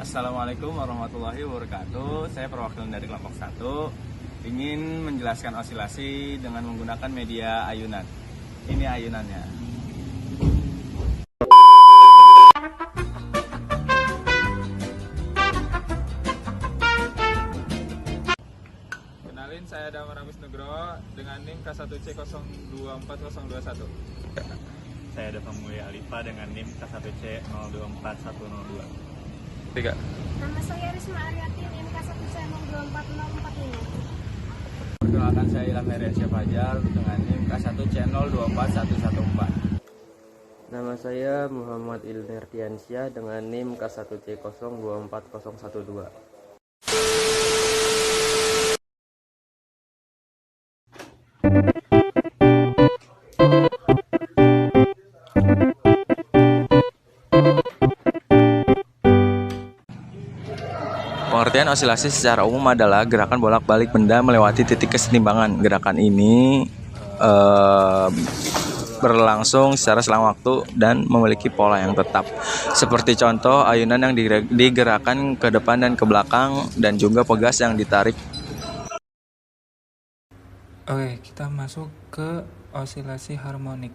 Assalamualaikum warahmatullahi wabarakatuh. Saya perwakilan dari kelompok 1 ingin menjelaskan osilasi dengan menggunakan media ayunan. Ini ayunannya. Kenalin, saya Damar Agus Nugroho dengan NIM K1C024021. Saya ada Mulia Alifa dengan NIM K1C024102. 3. Nama saya Risma Aryati, NIM K1C024045. Perkenalkan, saya Ilham Heriansyah Fajar dengan NIM K1C024114. Nama saya Muhammad Ilnerdiansyah dengan NIM K1C024012. Pengertian osilasi secara umum adalah gerakan bolak-balik benda melewati titik kesetimbangan. Gerakan ini berlangsung secara selang waktu dan memiliki pola yang tetap. Seperti contoh, ayunan yang digerakkan ke depan dan ke belakang, dan juga pegas yang ditarik. Oke, kita masuk ke osilasi harmonik.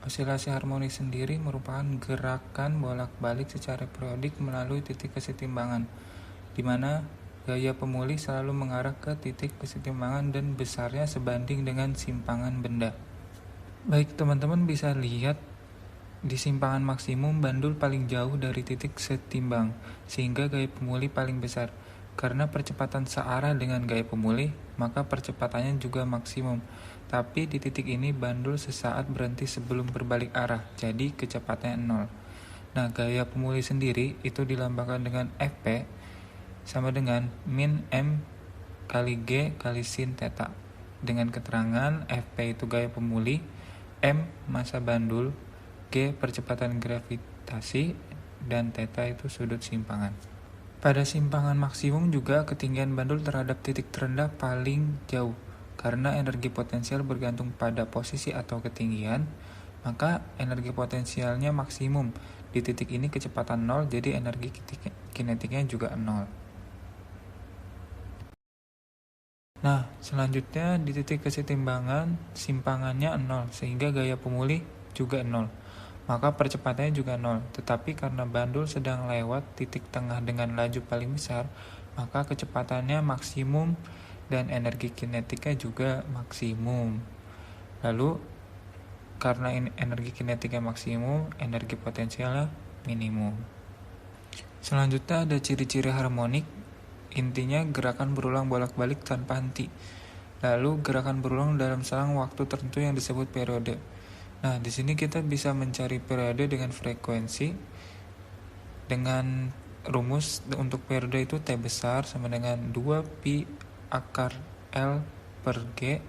Osilasi harmonik sendiri merupakan gerakan bolak-balik secara periodik melalui titik kesetimbangan, di mana gaya pemulih selalu mengarah ke titik kesetimbangan dan besarnya sebanding dengan simpangan benda. Baik, teman-teman bisa lihat di simpangan maksimum bandul paling jauh dari titik setimbang, sehingga gaya pemulih paling besar. Karena percepatan searah dengan gaya pemulih, maka percepatannya juga maksimum. Tapi di titik ini bandul sesaat berhenti sebelum berbalik arah, jadi kecepatannya 0. Nah, gaya pemulih sendiri itu dilambangkan dengan Fp sama dengan min M kali G kali sin theta. Dengan keterangan Fp itu gaya pemulih, M massa bandul, G percepatan gravitasi, dan theta itu sudut simpangan. Pada simpangan maksimum juga ketinggian bandul terhadap titik terendah paling jauh. Karena energi potensial bergantung pada posisi atau ketinggian, maka energi potensialnya maksimum. Di titik ini kecepatan 0, jadi energi kinetiknya juga 0. Nah, selanjutnya di titik kesetimbangan simpangannya 0, sehingga gaya pemulih juga 0. Maka percepatannya juga 0. Tetapi karena bandul sedang lewat titik tengah dengan laju paling besar, maka kecepatannya maksimum dan energi kinetiknya juga maksimum. Lalu, karena energi kinetiknya maksimum, energi potensialnya minimum. Selanjutnya ada ciri-ciri harmonik. Intinya gerakan berulang bolak-balik tanpa henti. Lalu gerakan berulang dalam selang waktu tertentu yang disebut periode. Nah, di sini kita bisa mencari periode dengan frekuensi dengan rumus untuk periode itu T besar sama dengan 2pi akar L per G.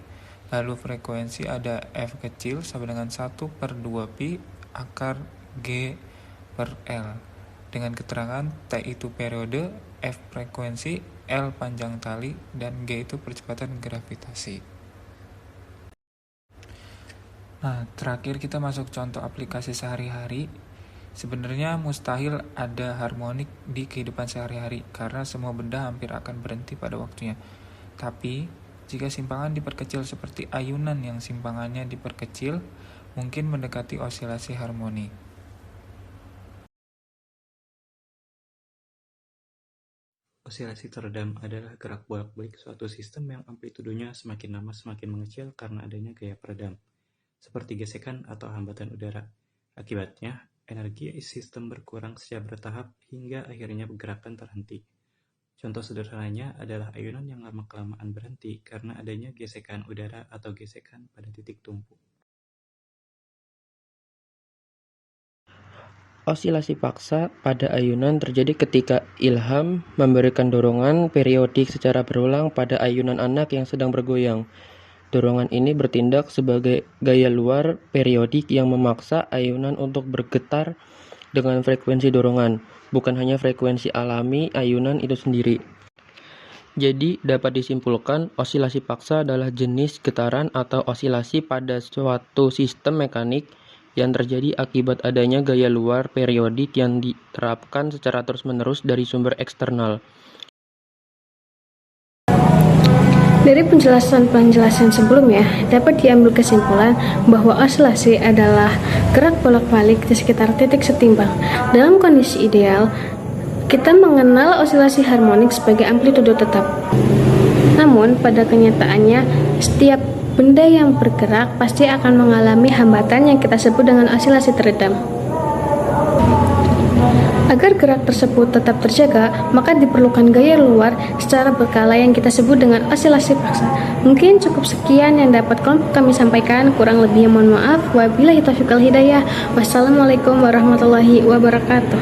Lalu frekuensi ada F kecil sama dengan 1/2pi akar G per L. Dengan keterangan T itu periode, F frekuensi, L panjang tali, dan G itu percepatan gravitasi. Nah, terakhir kita masuk contoh aplikasi sehari-hari. Sebenarnya mustahil ada harmonik di kehidupan sehari-hari karena semua benda hampir akan berhenti pada waktunya. Tapi, jika simpangan diperkecil seperti ayunan yang simpangannya diperkecil, mungkin mendekati osilasi harmoni. Osilasi teredam adalah gerak bolak-balik suatu sistem yang amplitudenya semakin lama semakin mengecil karena adanya gaya peredam, seperti gesekan atau hambatan udara. Akibatnya, energi sistem berkurang secara bertahap hingga akhirnya gerakan terhenti. Contoh sederhananya adalah ayunan yang lama-kelamaan berhenti karena adanya gesekan udara atau gesekan pada titik tumpu. Osilasi paksa pada ayunan terjadi ketika Ilham memberikan dorongan periodik secara berulang pada ayunan anak yang sedang bergoyang. Dorongan ini bertindak sebagai gaya luar periodik yang memaksa ayunan untuk bergetar dengan frekuensi dorongan, bukan hanya frekuensi alami ayunan itu sendiri. Jadi, dapat disimpulkan osilasi paksa adalah jenis getaran atau osilasi pada suatu sistem mekanik yang terjadi akibat adanya gaya luar periodik yang diterapkan secara terus-menerus dari sumber eksternal. Dari penjelasan sebelumnya, dapat diambil kesimpulan bahwa osilasi adalah gerak bolak-balik di sekitar titik setimbang. Dalam kondisi ideal, kita mengenal osilasi harmonik sebagai amplitudo tetap. Namun, pada kenyataannya, setiap benda yang bergerak pasti akan mengalami hambatan yang kita sebut dengan osilasi teredam. Agar gerak tersebut tetap terjaga, maka diperlukan gaya luar secara berkala yang kita sebut dengan osilasi paksa. Mungkin cukup sekian yang dapat kami sampaikan, kurang lebihnya mohon maaf. Wabillahi taufiq wal hidayah. Wassalamualaikum warahmatullahi wabarakatuh.